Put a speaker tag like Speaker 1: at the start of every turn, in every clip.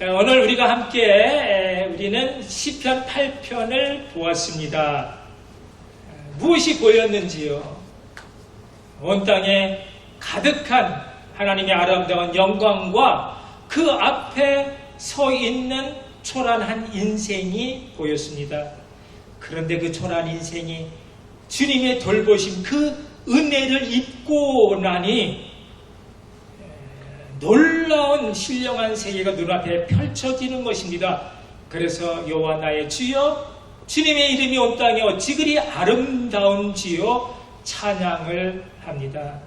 Speaker 1: 오늘 우리가 함께 우리는 시편 8편을 보았습니다. 무엇이 보였는지요? 온 땅에 가득한 하나님의 아름다운 영광과 그 앞에 서 있는 초라한 인생이 보였습니다. 그런데 그 초라한 인생이 주님의 돌보심, 그 은혜를 입고 나니 놀라운 신령한 세계가 눈앞에 펼쳐지는 것입니다. 그래서 여호와 나의 주여, 주님의 이름이 온 땅에 어찌 그리 아름다운지요 찬양을 합니다.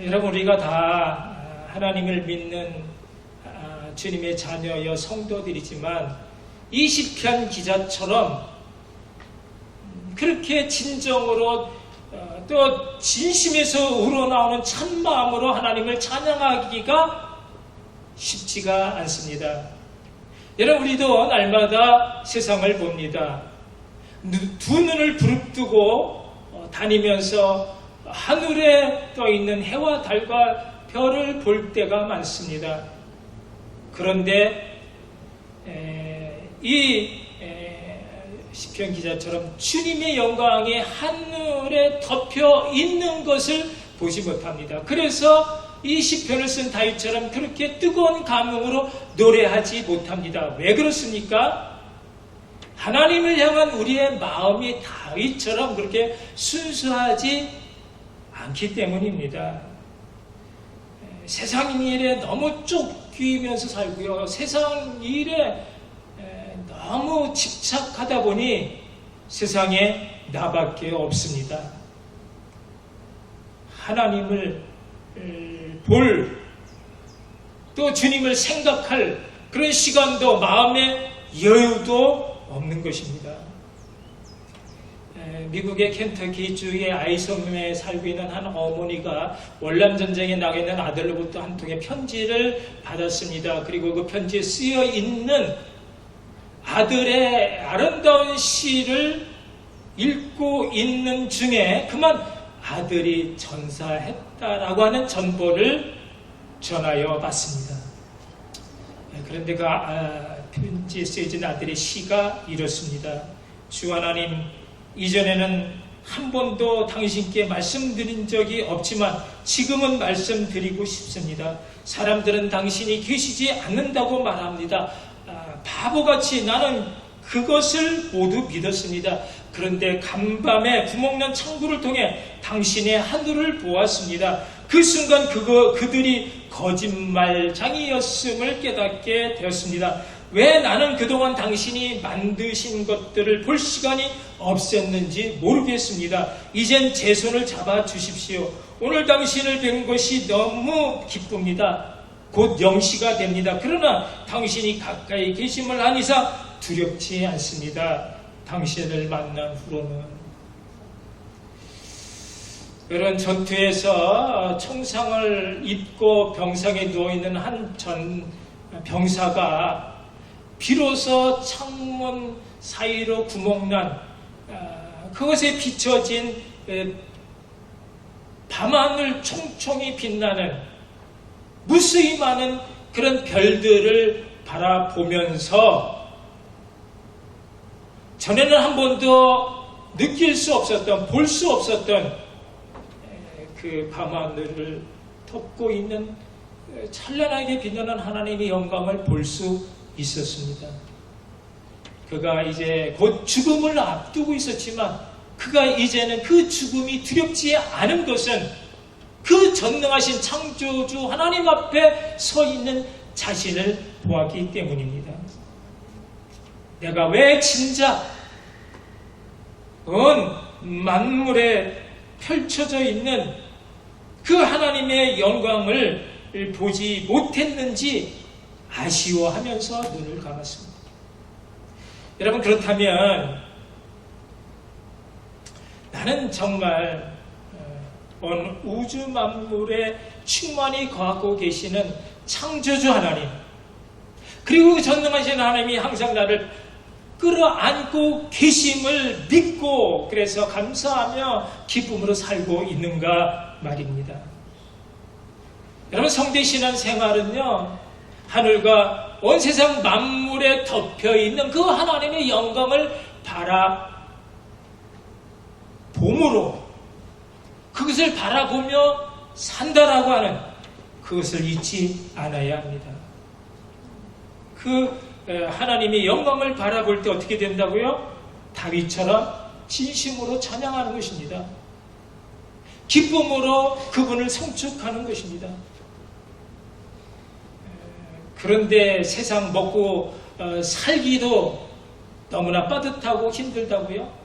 Speaker 1: 여러분, 우리가 다 하나님을 믿는 주님의 자녀여 성도들이지만 이 시편 기자처럼 그렇게 진정으로 또 진심에서 우러나오는 참마음으로 하나님을 찬양하기가 쉽지가 않습니다. 여러분, 우리도 날마다 세상을 봅니다. 두 눈을 부릅뜨고 다니면서 하늘에 떠있는 해와 달과 별을 볼 때가 많습니다. 그런데 이 시편 기자처럼 주님의 영광이 하늘에 덮여 있는 것을 보지 못합니다. 그래서 이 시편을 쓴 다윗처럼 그렇게 뜨거운 감흥으로 노래하지 못합니다. 왜 그렇습니까? 하나님을 향한 우리의 마음이 다윗처럼 그렇게 순수하지 않기 때문입니다. 세상 일에 너무 쫓기면서 살고요. 세상 일에 너무 집착하다 보니 세상에 나밖에 없습니다. 하나님을 볼, 또 주님을 생각할 그런 시간도 마음의 여유도 없는 것입니다. 미국의 켄터키주의 아이섬에 살고 있는 한 어머니가 월남전쟁에 나가 있는 아들로부터 한 통의 편지를 받았습니다. 그리고 그 편지에 쓰여 있는 아들의 아름다운 시를 읽고 있는 중에 그만 아들이 전사했다라고 하는 전보를 전하여 받습니다. 그런데 그 편지에 쓰여진 아들의 시가 이렇습니다. 주 하나님, 이전에는 한 번도 당신께 말씀드린 적이 없지만 지금은 말씀드리고 싶습니다. 사람들은 당신이 계시지 않는다고 말합니다. 바보같이 나는 그것을 모두 믿었습니다. 그런데 간밤에 구멍난 창구를 통해 당신의 하늘을 보았습니다. 그 순간 그들이 거짓말장이었음을 깨닫게 되었습니다. 왜 나는 그동안 당신이 만드신 것들을 볼 시간이 없었는지 모르겠습니다. 이젠 제 손을 잡아 주십시오. 오늘 당신을 뵌 것이 너무 기쁩니다. 곧 0시가 됩니다. 그러나 당신이 가까이 계심을 한 이상 두렵지 않습니다. 당신을 만난 후로는. 이런 전투에서 총상을 입고 병상에 누워있는 한 전 병사가 비로소 창문 사이로 구멍난 그것에 비춰진 밤하늘 총총이 빛나는 무수히 많은 그런 별들을 바라보면서 전에는 한 번도 느낄 수 없었던, 볼 수 없었던 그 밤하늘을 덮고 있는 찬란하게 빛나는 하나님의 영광을 볼 수 있었습니다. 그가 이제 곧 죽음을 앞두고 있었지만 그가 이제는 그 죽음이 두렵지 않은 것은 그 전능하신 창조주 하나님 앞에 서 있는 자신을 보았기 때문입니다. 내가 왜 진작 온 만물에 펼쳐져 있는 그 하나님의 영광을 보지 못했는지 아쉬워하면서 눈을 감았습니다. 여러분, 그렇다면 나는 정말 온 우주 만물에 충만히 거하고 계시는 창조주 하나님, 그리고 그 전능하신 하나님이 항상 나를 끌어안고 계심을 믿고 그래서 감사하며 기쁨으로 살고 있는가 말입니다. 여러분, 성대신앙 생활은요, 하늘과 온 세상 만물에 덮여 있는 그 하나님의 영광을 바라봄으로 그것을 바라보며 산다라고 하는 그것을 잊지 않아야 합니다. 그 하나님의 영광을 바라볼 때 어떻게 된다고요? 다윗처럼 진심으로 찬양하는 것입니다. 기쁨으로 그분을 성축하는 것입니다. 그런데 세상 먹고 살기도 너무나 빠듯하고 힘들다고요?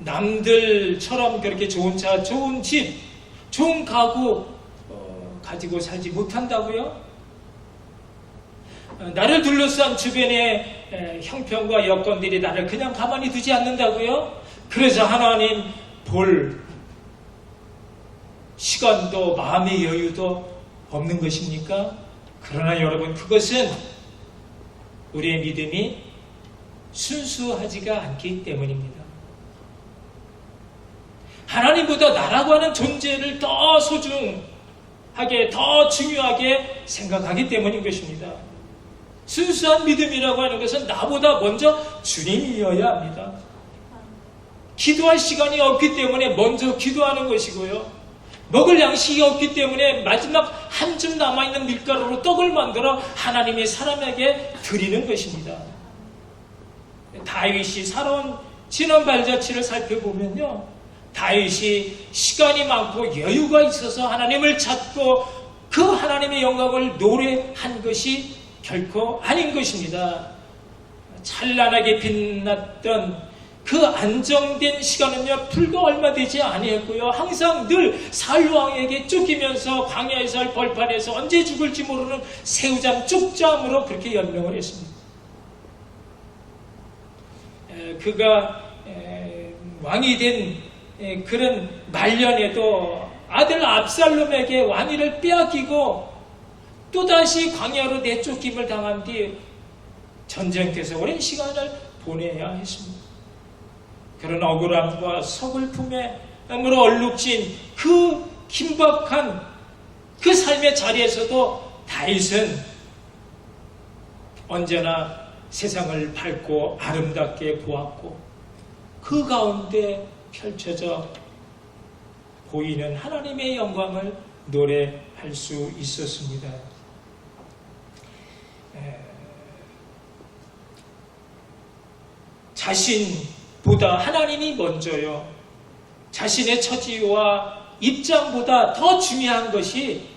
Speaker 1: 남들처럼 그렇게 좋은 차, 좋은 집, 좋은 가구 가지고 살지 못한다고요? 나를 둘러싼 주변의 형편과 여건들이 나를 그냥 가만히 두지 않는다고요? 그래서 하나님 볼 시간도 마음의 여유도 없는 것입니까? 그러나 여러분, 그것은 우리의 믿음이 순수하지가 않기 때문입니다. 하나님보다 나라고 하는 존재를 더 소중하게, 더 중요하게 생각하기 때문인 것입니다. 순수한 믿음이라고 하는 것은 나보다 먼저 주님이어야 합니다. 기도할 시간이 없기 때문에 먼저 기도하는 것이고요. 먹을 양식이 없기 때문에 마지막 한 줌 남아있는 밀가루로 떡을 만들어 하나님의 사람에게 드리는 것입니다. 다윗이 살아온 지난 발자취를 살펴보면요, 다윗이 시간이 많고 여유가 있어서 하나님을 찾고 그 하나님의 영광을 노래한 것이 결코 아닌 것입니다. 찬란하게 빛났던 그 안정된 시간은요, 불과 얼마 되지 아니했고요. 항상 늘 사울왕에게 쫓기면서 광야에서 벌판에서 언제 죽을지 모르는 새우잠, 쪽잠으로 그렇게 연명을 했습니다. 그가 왕이 된 그런 말년에도 아들 압살롬에게 왕위를 빼앗기고 또다시 광야로 내쫓김을 당한 뒤 전쟁터에서 오랜 시간을 보내야 했습니다. 그런 억울함과 서글픔으로 얼룩진 그 긴박한 그 삶의 자리에서도 다윗은 언제나 세상을 밝고 아름답게 보았고 그 가운데 펼쳐져 보이는 하나님의 영광을 노래할 수 있었습니다. 자신보다 하나님이 먼저요. 자신의 처지와 입장보다 더 중요한 것이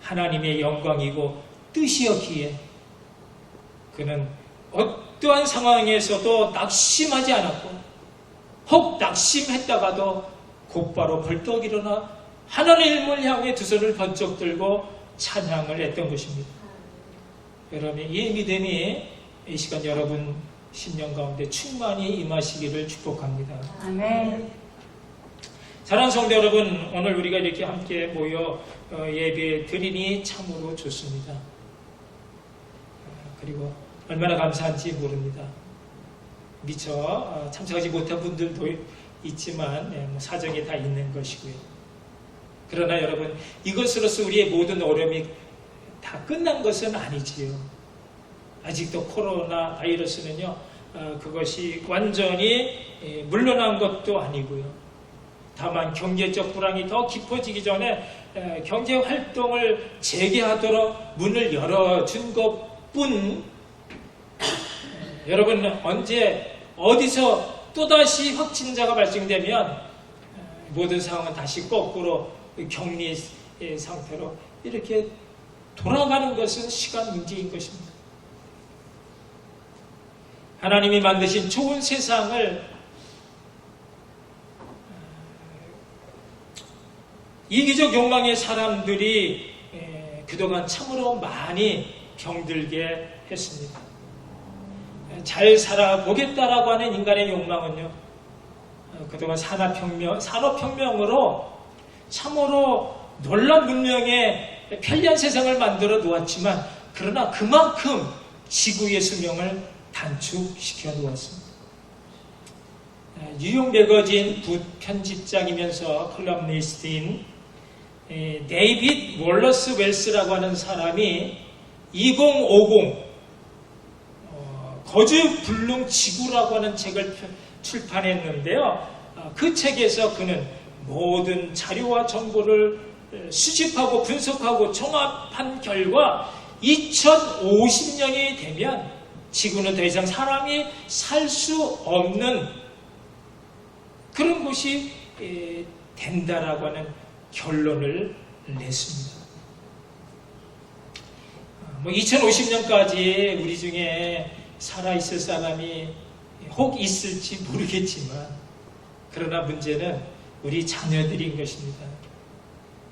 Speaker 1: 하나님의 영광이고 뜻이었기에 그는 어떠한 상황에서도 낙심하지 않았고 혹 낙심했다가도 곧바로 벌떡 일어나 하나님을 향해 두 손을 번쩍 들고 찬양을 했던 것입니다. 여러분, 이 믿음이 이 시간 여러분 신령 가운데 충만히 임하시기를 축복합니다.
Speaker 2: 아멘.
Speaker 1: 사랑하는 성도 여러분, 오늘 우리가 이렇게 함께 모여 예배 드리니 참으로 좋습니다. 그리고 얼마나 감사한지 모릅니다. 미처 참석하지 못한 분들도 있지만 사정이 다 있는 것이고요. 그러나 여러분, 이것으로서 우리의 모든 어려움이 다 끝난 것은 아니지요. 아직도 코로나 바이러스는요, 그것이 완전히 물러난 것도 아니고요. 다만 경제적 불황이 더 깊어지기 전에 경제 활동을 재개하도록 문을 열어준 것뿐, 여러분, 언제 어디서 또다시 확진자가 발생되면 모든 상황은 다시 거꾸로 격리 상태로 이렇게 돌아가는 것은 시간 문제인 것입니다. 하나님이 만드신 좋은 세상을 이기적 욕망의 사람들이 그동안 참으로 많이 병들게 했습니다. 잘 살아보겠다라고 하는 인간의 욕망은요, 그동안 산업혁명으로 참으로 놀라운 문명의 편리한 세상을 만들어 놓았지만, 그러나 그만큼 지구의 수명을 단축시켜 놓았습니다. 뉴욕 매거진 부편집장이면서 컬럼니스트인 데이빗 월러스 웰스라고 하는 사람이 2050 거주불능 지구라고 하는 책을 출판했는데요. 그 책에서 그는 모든 자료와 정보를 수집하고 분석하고 종합한 결과 2050년이 되면 지구는 더 이상 사람이 살 수 없는 그런 곳이 된다라고 하는 결론을 냈습니다. 2050년까지 우리 중에 살아있을 사람이 혹 있을지 모르겠지만, 그러나 문제는 우리 자녀들인 것입니다.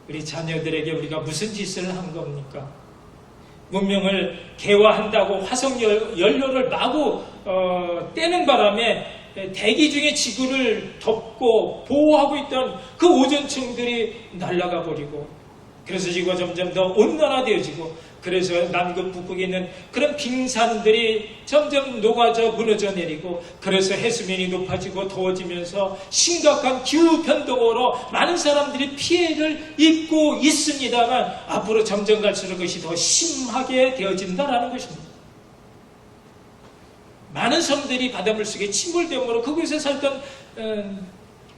Speaker 1: 우리 자녀들에게 우리가 무슨 짓을 한 겁니까? 문명을 개화한다고 화석 연료를 마구 떼는 바람에 대기 중에 지구를 덮고 보호하고 있던 그 오존층들이 날아가 버리고, 그래서 지구가 점점 더 온난화되어지고, 그래서 남극 북극에 있는 그런 빙산들이 점점 녹아져 무너져 내리고, 그래서 해수면이 높아지고 더워지면서 심각한 기후변동으로 많은 사람들이 피해를 입고 있습니다만, 앞으로 점점 갈수록 그것이 더 심하게 되어진다는 것입니다. 많은 섬들이 바닷물 속에 침몰됨으로 그곳에 살던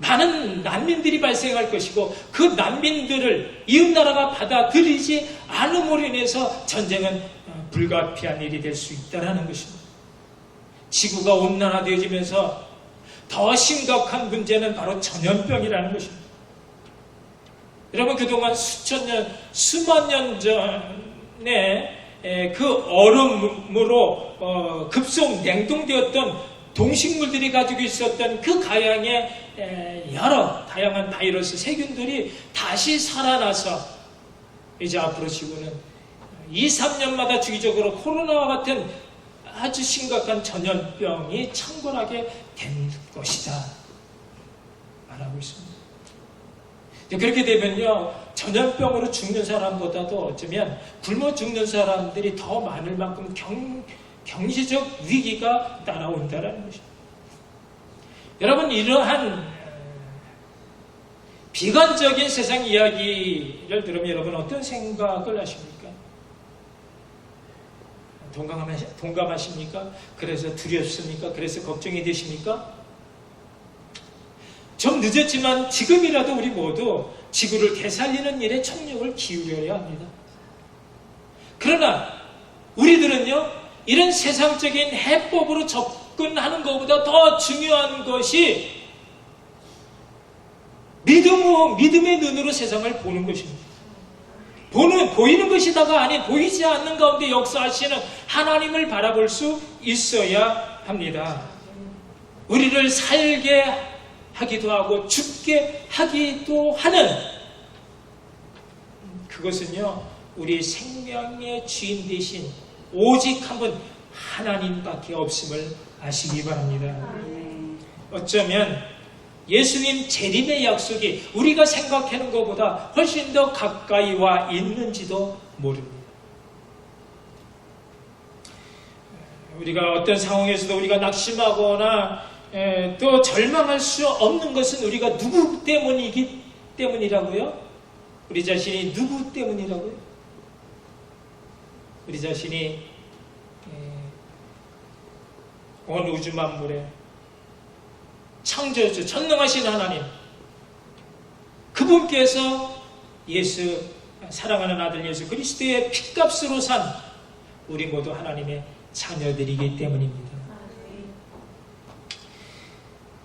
Speaker 1: 많은 난민들이 발생할 것이고, 그 난민들을 이웃나라가 받아들이지 않음으로 인해서 전쟁은 불가피한 일이 될 수 있다는 것입니다. 지구가 온난화되어지면서 더 심각한 문제는 바로 전염병이라는 것입니다. 여러분, 그동안 수천 년, 수만 년 전에 그 얼음으로 급속 냉동되었던 동식물들이 가지고 있었던 그 가양의 여러 다양한 바이러스, 세균들이 다시 살아나서 이제 앞으로 지구는 2, 3년마다 주기적으로 코로나와 같은 아주 심각한 전염병이 창궐하게 된 것이다 말하고 있습니다. 그렇게 되면요, 전염병으로 죽는 사람보다도 어쩌면 굶어 죽는 사람들이 더 많을 만큼 경제적 위기가 따라온다는 것입니다. 여러분, 이러한 비관적인 세상 이야기를 들으면 여러분 어떤 생각을 하십니까? 동감하십니까? 그래서 두렵습니까? 그래서 걱정이 되십니까? 좀 늦었지만 지금이라도 우리 모두 지구를 되살리는 일에 총력을 기울여야 합니다. 그러나 우리들은요, 이런 세상적인 해법으로 접근하는 것보다 더 중요한 것이 믿음의 눈으로 세상을 보는 것입니다. 보이는 것이다가 아닌 보이지 않는 가운데 역사하시는 하나님을 바라볼 수 있어야 합니다. 우리를 살게 하기도 하고 죽게 하기도 하는 그것은요, 우리 생명의 주인 되신 오직 한 분 하나님밖에 없음을 아시기 바랍니다. 어쩌면 예수님 재림의 약속이 우리가 생각하는 것보다 훨씬 더 가까이 와 있는지도 모릅니다. 우리가 어떤 상황에서도 우리가 낙심하거나 또 절망할 수 없는 것은 우리가 누구 때문이기 때문이라고요? 우리 자신이 누구 때문이라고요? 우리 자신이 온 우주 만물에 창조주, 전능하신 하나님, 그분께서 사랑하는 아들 예수 그리스도의 핏값으로 산 우리 모두 하나님의 자녀들이기 때문입니다.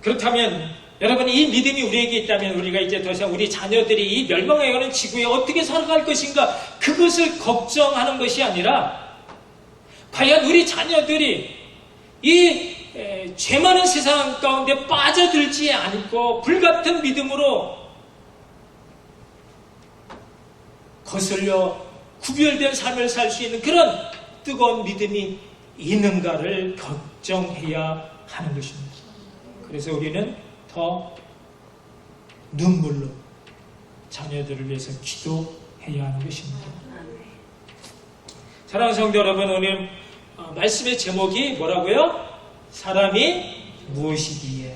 Speaker 1: 그렇다면 여러분, 이 믿음이 우리에게 있다면 우리가 이제 더 이상 우리 자녀들이 이 멸망해가는 지구에 어떻게 살아갈 것인가, 그것을 걱정하는 것이 아니라 과연 우리 자녀들이 이 죄 많은 세상 가운데 빠져들지 않고 불같은 믿음으로 거슬려 구별된 삶을 살 수 있는 그런 뜨거운 믿음이 있는가를 걱정해야 하는 것입니다. 그래서 우리는 더 눈물로 자녀들을 위해서 기도해야 하는 것입니다. 사랑하는 성도 여러분, 오늘 말씀의 제목이 뭐라고요? 사람이 무엇이기에?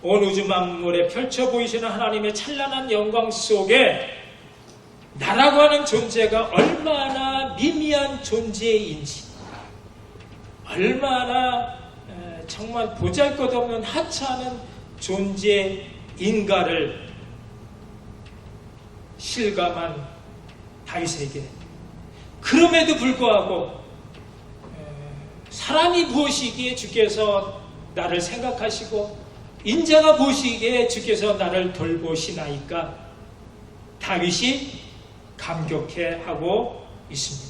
Speaker 1: 온 우주 만물에 펼쳐 보이시는 하나님의 찬란한 영광 속에 나라고 하는 존재가 얼마나 미미한 존재인지, 얼마나 정말 보잘것없는 하찮은 존재인가를 실감한 다윗에게, 그럼에도 불구하고 사람이 무엇이기에 주께서 나를 생각하시고 인자가 무엇이기에 주께서 나를 돌보시나이까, 다윗이 감격해하고 있습니다.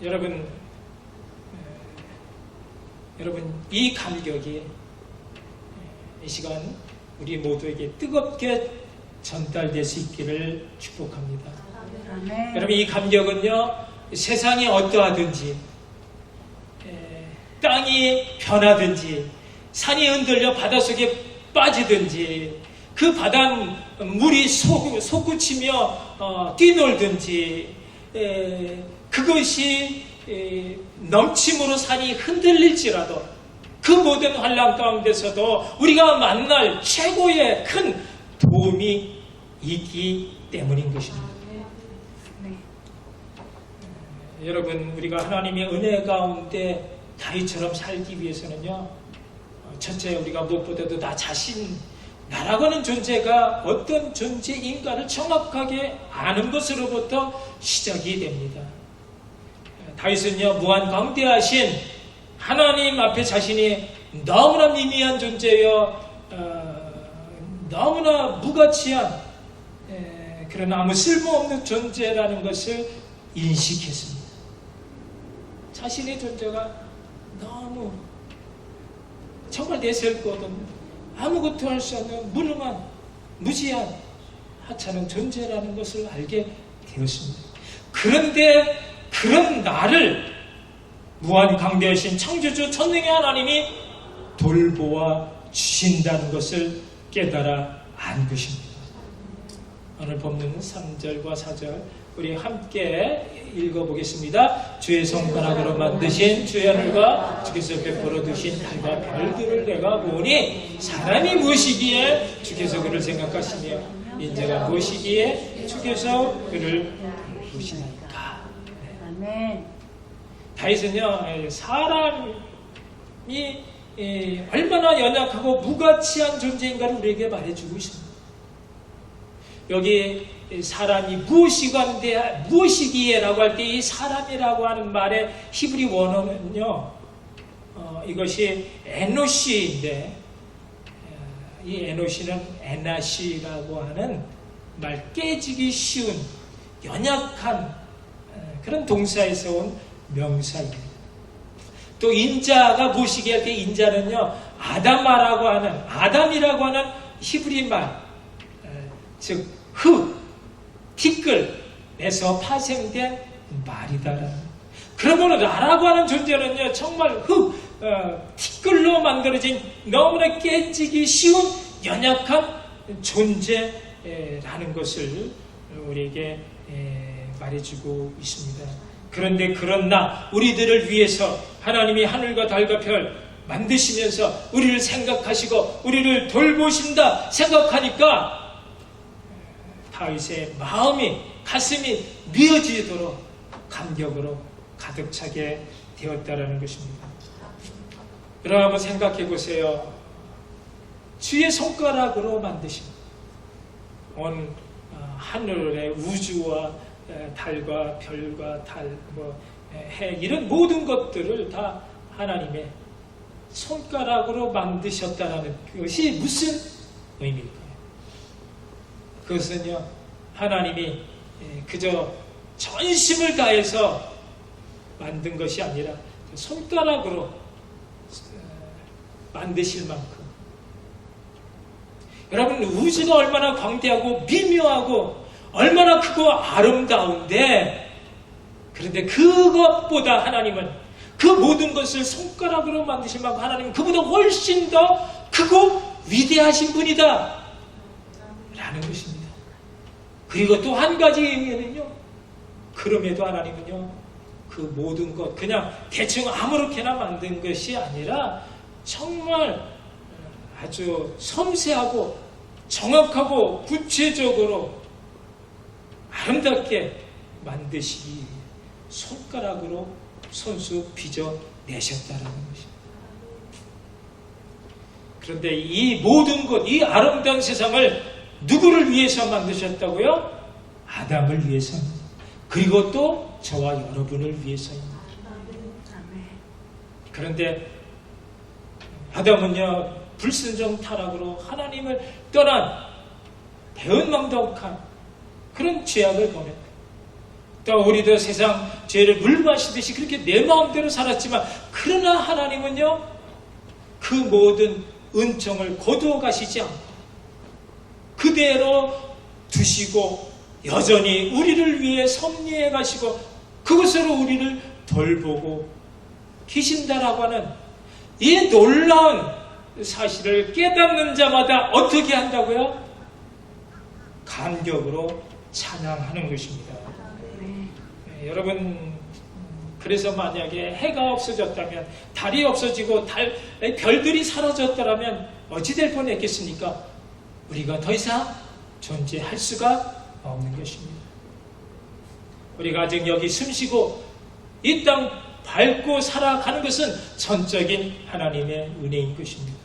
Speaker 1: 여러분 이 감격이 이 시간 우리 모두에게 뜨겁게 전달될 수 있기를 축복합니다.
Speaker 2: 아멘.
Speaker 1: 여러분, 이 감격은요, 세상이 어떠하든지, 땅이 변하든지, 산이 흔들려 바닷속에 빠지든지, 그 바다 물이 솟구치며 뛰놀든지, 그것이 넘침으로 산이 흔들릴지라도, 그 모든 환난 가운데서도 우리가 만날 최고의 큰 도움이 있기 때문인 것입니다.
Speaker 2: 네.
Speaker 1: 여러분, 우리가 하나님의 은혜 가운데 다윗처럼 살기 위해서는요, 첫째, 우리가 무엇보다도 나 자신, 나라고 하는 존재가 어떤 존재인가를 정확하게 아는 것으로부터 시작이 됩니다. 다윗은요, 무한 광대하신 하나님 앞에 자신이 너무나 미미한 존재여, 너무나 무가치한 그러나 아무 쓸모없는 존재라는 것을 인식했습니다. 자신의 존재가 너무 정말 내세울 것 없는, 아무것도 할 수 없는 무능한, 무지한, 하찮은 존재라는 것을 알게 되었습니다. 그런데 그런 나를 무한 강대하신 창조주 천능의 하나님이 돌보아 주신다는 것을 깨달아 안 것입니다. 오늘 본문 3절과 4절 우리 함께 읽어보겠습니다. 주의 손가락으로 만드신 주의 하늘과 주께서 베풀어 두신 달과 별들을 내가 보니 사람이 무엇이기에 주께서 그를 생각하시며 인자가 무엇이기에 주께서 그를 보시나이까.
Speaker 2: 아멘.
Speaker 1: 다윗은요, 사람이 얼마나 연약하고 무가치한 존재인가를 우리에게 말해주고 있습니다. 여기 사람이 무엇이기에 라고 할 때 이 사람이라고 하는 말의 히브리 원어는요, 이것이 에노시인데, 이 에노시는 에나시라고 하는 말, 깨지기 쉬운 연약한 그런 동사에서 온 명사입니다. 또 인자가 무엇이기에 할 때 인자는요, 아담이라고 하는 히브리 말, 즉 흙, 티끌에서 파생된 말이다라는. 그러므로 나라고 하는 존재는요, 정말 흙, 티끌로 만들어진 너무나 깨지기 쉬운 연약한 존재라는 것을 우리에게 말해주고 있습니다. 그런데 그런 우리들을 위해서 하나님이 하늘과 달과 별 만드시면서 우리를 생각하시고 우리를 돌보신다 생각하니까 다윗의 마음이, 가슴이 미어지도록 감격으로 가득 차게 되었다라는 것입니다. 여러분 한번 생각해 보세요. 주의 손가락으로 만드신 온 하늘의 우주와 달과 별과 해, 이런 모든 것들을 다 하나님의 손가락으로 만드셨다는 것이 무슨 의미일까요? 그것은요, 하나님이 그저 전심을 다해서 만든 것이 아니라 손가락으로 만드실 만큼, 여러분, 우주가 얼마나 광대하고 미묘하고 얼마나 크고 아름다운데, 그런데 그것보다 하나님은 그 모든 것을 손가락으로 만드신 만큼 하나님은 그보다 훨씬 더 크고 위대하신 분이다 라는 것입니다. 그리고 또 한 가지 의미는요, 그럼에도 하나님은요, 그 모든 것 그냥 대충 아무렇게나 만든 것이 아니라 정말 아주 섬세하고 정확하고 구체적으로 아름답게 만드시기 위해 손가락으로 손수 빚어 내셨다는 것입니다. 그런데 이 모든 것, 이 아름다운 세상을 누구를 위해서 만드셨다고요? 아담을 위해서입니다. 그리고 또 저와 여러분을 위해서입니다. 그런데 아담은요, 불순종 타락으로 하나님을 떠난 배은망덕한 그런 죄악을 범했다. 또 우리도 세상 죄를 물 마시듯이 그렇게 내 마음대로 살았지만, 그러나 하나님은요, 그 모든 은총을 거두어 가시지 않고 그대로 두시고 여전히 우리를 위해 섭리해 가시고 그것으로 우리를 돌보고 계신다라고 하는 이 놀라운 사실을 깨닫는 자마다 어떻게 한다고요? 감격으로 찬양하는 것입니다. 여러분, 그래서 만약에 해가 없어졌다면, 달이 없어지고 별들이 사라졌더라면 어찌 될 뻔했겠습니까? 우리가 더 이상 존재할 수가 없는 것입니다. 우리가 아직 여기 숨쉬고 이 땅 밟고 살아가는 것은 전적인 하나님의 은혜인 것입니다.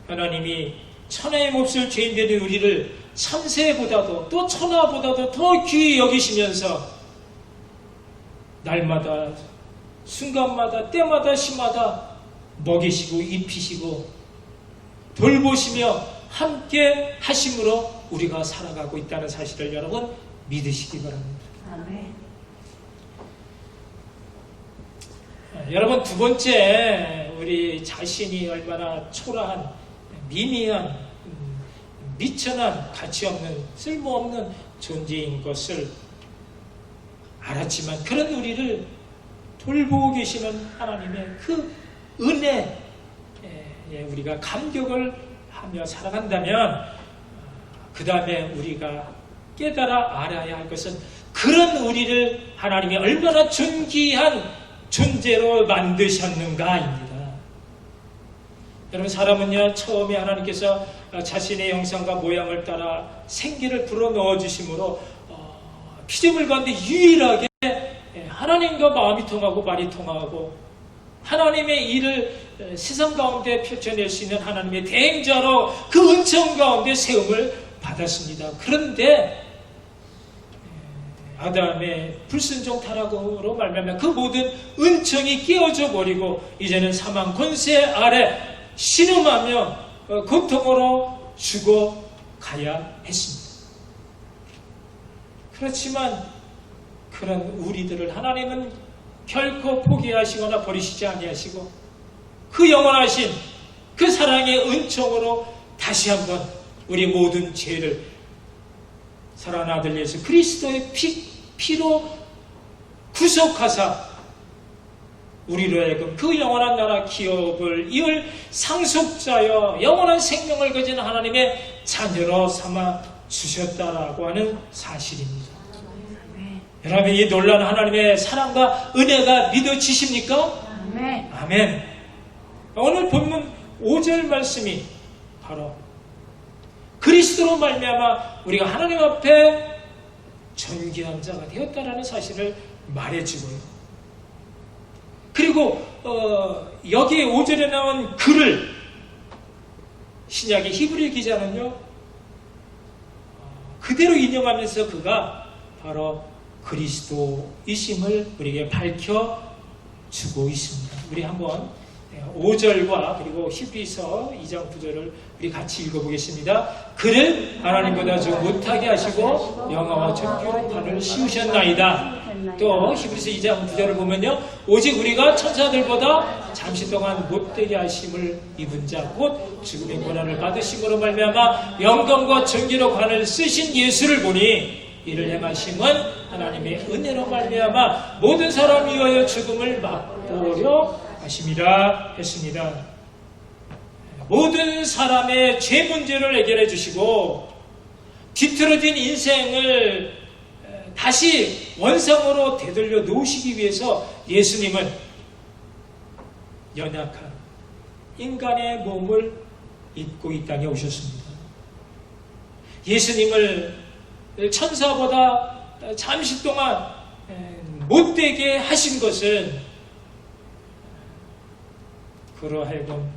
Speaker 1: 하나님이 천하의 몹쓸 죄인들인 우리를 참새보다도 또 천하보다도 더 귀히 여기시면서 날마다 순간마다 때마다 시마다 먹이시고 입히시고 돌보시며 함께 하심으로 우리가 살아가고 있다는 사실을 여러분 믿으시기 바랍니다.
Speaker 2: 아멘.
Speaker 1: 여러분, 두 번째, 우리 자신이 얼마나 초라한, 미미한, 미천한, 가치없는, 쓸모없는 존재인 것을 알았지만, 그런 우리를 돌보고 계시는 하나님의 그 은혜에 우리가 감격을 하며 살아간다면, 그 다음에 우리가 깨달아 알아야 할 것은, 그런 우리를 하나님이 얼마나 존귀한 존재로 만드셨는가입니다. 여러분, 사람은요, 처음에 하나님께서 자신의 형상과 모양을 따라 생기를 불어넣어 주심으로 피조물 가운데 유일하게 하나님과 마음이 통하고 말이 통하고 하나님의 일을 세상 가운데 펼쳐낼 수 있는 하나님의 대행자로 그 은총 가운데 세움을 받았습니다. 그런데 아담의 불순종 타락으로 말미암아 그 모든 은총이 깨어져 버리고 이제는 사망 권세 아래 신음하며 고통으로 죽어가야 했습니다. 그렇지만 그런 우리들을 하나님은 결코 포기하시거나 버리시지 아니하시고 그 영원하신 그 사랑의 은총으로 다시 한번 우리 모든 죄를 사랑하는 아들 예수 그리스도의 피로 구속하사 우리로 하여금 그 영원한 나라 기업을 이을 상속자여 영원한 생명을 가진 하나님의 자녀로 삼아 주셨다라고 하는 사실입니다. 여러분, 이 놀라운 하나님의 사랑과 은혜가 믿어지십니까?
Speaker 2: 아멘.
Speaker 1: 아멘. 오늘 본문 5절 말씀이 바로 그리스도로 말미암아 우리가 하나님 앞에 존귀한 자가 되었다라는 사실을 말해주고요. 그리고 여기에 5절에 나온 글을 신약의 히브리 기자는요 그대로 인용하면서 그가 바로 그리스도이심을 우리에게 밝혀주고 있습니다. 우리 한번 5절과 그리고 히브리서 2장 9절을 우리 같이 읽어보겠습니다. 그를 하나님보다 좀 못하게 하시고 영화와 존귀로 판을 씌우셨나이다. 또 히브리서 2장 9절을 보면요, 오직 우리가 천사들보다 잠시 동안 못되게 하심을 입은 자 곧 죽음의 고난을 받으심으로 말미암아 영광과 존귀로 관을 쓰신 예수를 보니 이를 행하심은 하나님의 은혜로 말미암아 모든 사람 위하여 죽음을 맛보려 하심이라 했습니다. 모든 사람의 죄 문제를 해결해 주시고 뒤틀어진 인생을 다시 원상으로 되돌려 놓으시기 위해서 예수님은 연약한 인간의 몸을 입고 이 땅에 오셨습니다. 예수님을 천사보다 잠시 동안 못되게 하신 것은 그러하여금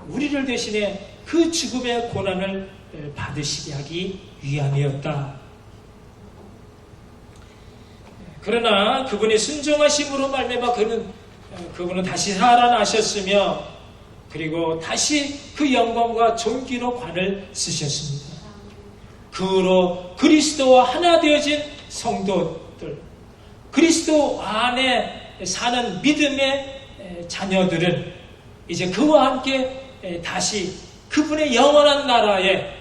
Speaker 1: 우리를 대신에 그 죽음의 고난을 받으시게 하기 위함이었다. 그러나 그분의 순종하심으로 말미암아 그분은 다시 살아나셨으며 그리고 다시 그 영광과 존귀로 관을 쓰셨습니다. 그 후로 그리스도와 하나 되어진 성도들, 그리스도 안에 사는 믿음의 자녀들은 이제 그와 함께 다시 그분의 영원한 나라에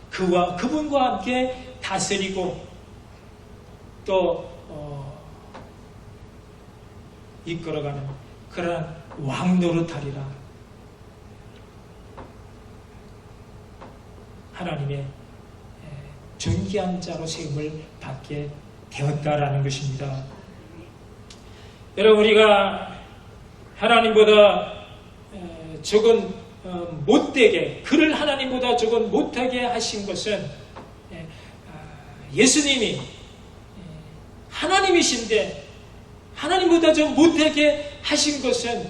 Speaker 1: 그분과 함께 다스리고 또 이끌어가는 그러한 왕노릇하리라. 하나님의 존귀한 자로 세움을 받게 되었다라는 것입니다. 여러분, 우리가 하나님보다 조금 못되게, 그를 하나님보다 조금 못하게 하신 것은 예수님이 하나님이신데 하나님보다 좀 못하게 하신 것은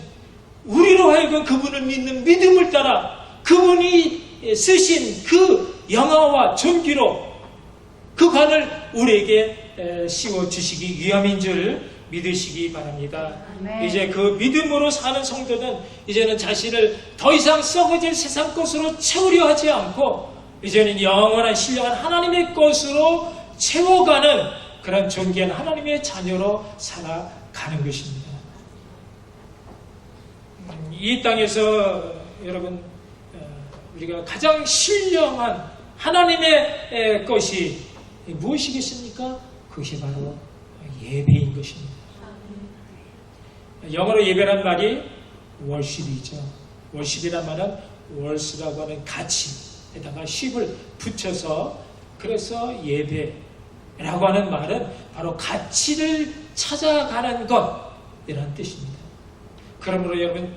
Speaker 1: 우리로 하여금 그분을 믿는 믿음을 따라 그분이 쓰신 그 영화와 존귀로 그 관을 우리에게 씌워주시기 위함인 줄 믿으시기 바랍니다.
Speaker 2: 아멘.
Speaker 1: 이제 그 믿음으로 사는 성도는 이제는 자신을 더 이상 썩어질 세상 것으로 채우려 하지 않고 이제는 영원한 신령한 하나님의 것으로 채워가는 그런 존귀한 하나님의 자녀로 살아가는 것입니다. 이 땅에서 여러분 우리가 가장 신령한 하나님의 것이 무엇이겠습니까? 그것이 바로 예배인 것입니다. 영어로 예배란 말이 월십이죠. 월십이란 말은 월스라고 하는 가치에다가 십을 붙여서 그래서 예배라고 하는 말은 바로 가치를 찾아가는 것이라는 뜻입니다. 그러므로 여러분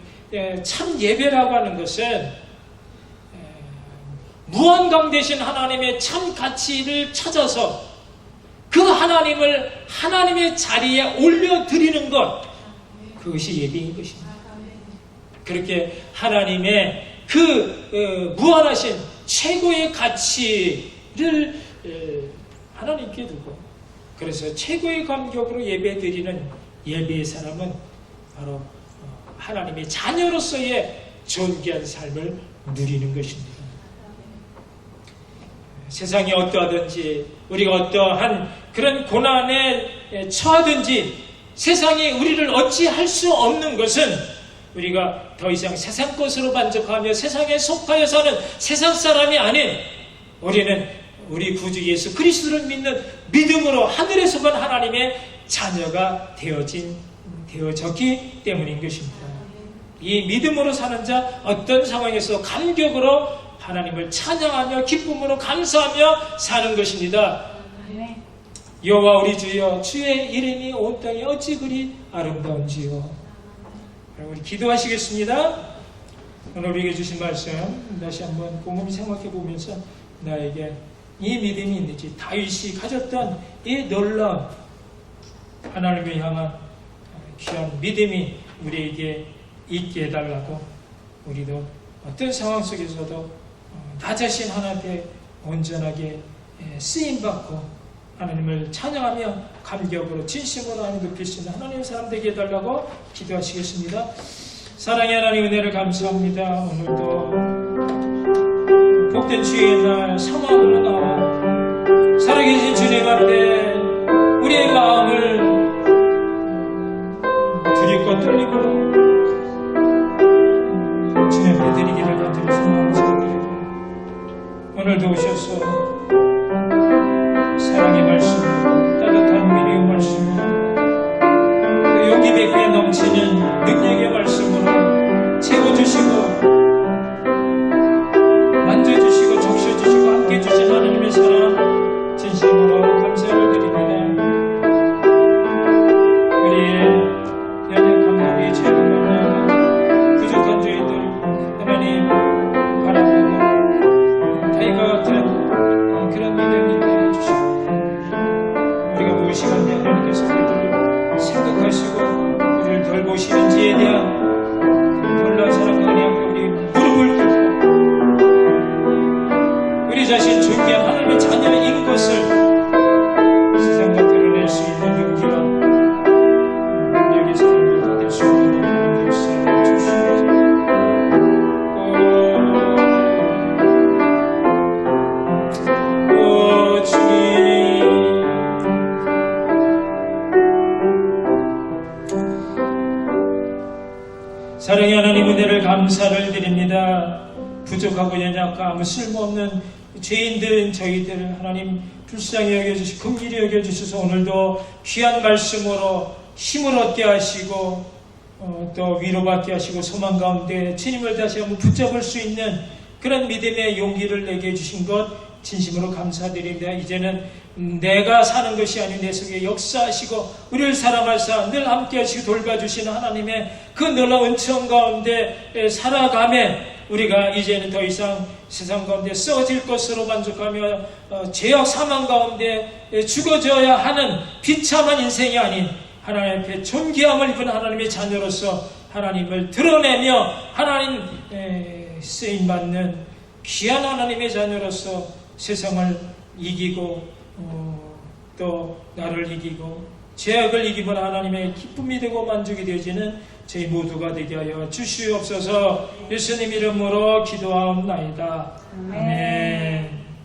Speaker 1: 참 예배라고 하는 것은 무한강 되신 하나님의 참 가치를 찾아서 그 하나님을 하나님의 자리에 올려드리는 것, 그것이 예배인 것입니다. 그렇게 하나님의 그 무한하신 최고의 가치를 하나님께 두고 그래서 최고의 감격으로 예배드리는 예배의 사람은 바로 하나님의 자녀로서의 존귀한 삶을 누리는 것입니다. 세상이 어떠하든지 우리가 어떠한 그런 고난에 처하든지 세상이 우리를 어찌할 수 없는 것은 우리가 더 이상 세상 것으로 만족하며 세상에 속하여 사는 세상 사람이 아닌 우리는 우리 구주 예수 그리스도를 믿는 믿음으로 하늘에서 본 하나님의 자녀가 되어졌기 때문인 것입니다. 이 믿음으로 사는 자 어떤 상황에서 감격으로 하나님을 찬양하며 기쁨으로 감사하며 사는 것입니다. 여호와 우리 주여, 주의 이름이 온 땅에 어찌 그리 아름다운지요. 우리 기도하시겠습니다. 오늘 우리에게 주신 말씀 다시 한번 곰곰이 생각해 보면서 나에게 이 믿음이 있는지 다윗이 가졌던 이 놀라운 하나님을 향한 귀한 믿음이 우리에게 있게 해달라고 우리도 어떤 상황 속에서도 나 자신 하나님께 온전하게 쓰임받고 하나님을 찬양하며 감격으로 진심으로 하나님 높일 수 있는 하나님의 사람 되게 해달라고 기도하시겠습니다. 사랑의 하나님 은혜를 감사합니다. 오늘도 복된 주의 날 상황으로 나와 살아계신 주님 앞에 우리의 마음을 두렵고 떨리고 주님 앞에 드리기를 간절히 소망드리고 오늘도 오셔서 사랑의 말씀, 따뜻한 위로의 말씀, 그 용기 뱉기에 넘치는 능력의 말씀으로 채워주시고 만져주시고 적셔주시고 함께 해주신 하나님의 사랑 진심으로 감사합니다. 감사를 드립니다. 부족하고 연약하고 아무 쓸모없는 죄인들은 저희들 하나님 불쌍히 여겨주시고 긍휼히 여겨주셔서 오늘도 귀한 말씀으로 힘을 얻게 하시고 또 위로받게 하시고 소망 가운데 주님을 다시 한번 붙잡을 수 있는 그런 믿음의 용기를 내게 해주신 것 진심으로 감사드립니다. 이제는 내가 사는 것이 아닌 내 속에 역사하시고 우리를 사랑하사 늘 함께 하시고 돌봐주시는 하나님의 그 놀라운 은총 가운데 살아가며 우리가 이제는 더 이상 세상 가운데 썩어질 것으로 만족하며 죄악 사망 가운데 죽어져야 하는 비참한 인생이 아닌 하나님 앞에 존귀함을 입은 하나님의 자녀로서 하나님을 드러내며 하나님 쓰임받는 귀한 하나님의 자녀로서 세상을 이기고 또 나를 이기고 죄악을 이기면 하나님의 기쁨이 되고 만족이 되어지는 저희 모두가 되게 하여 주시옵소서. 예수님 이름으로 기도하옵나이다. 아멘.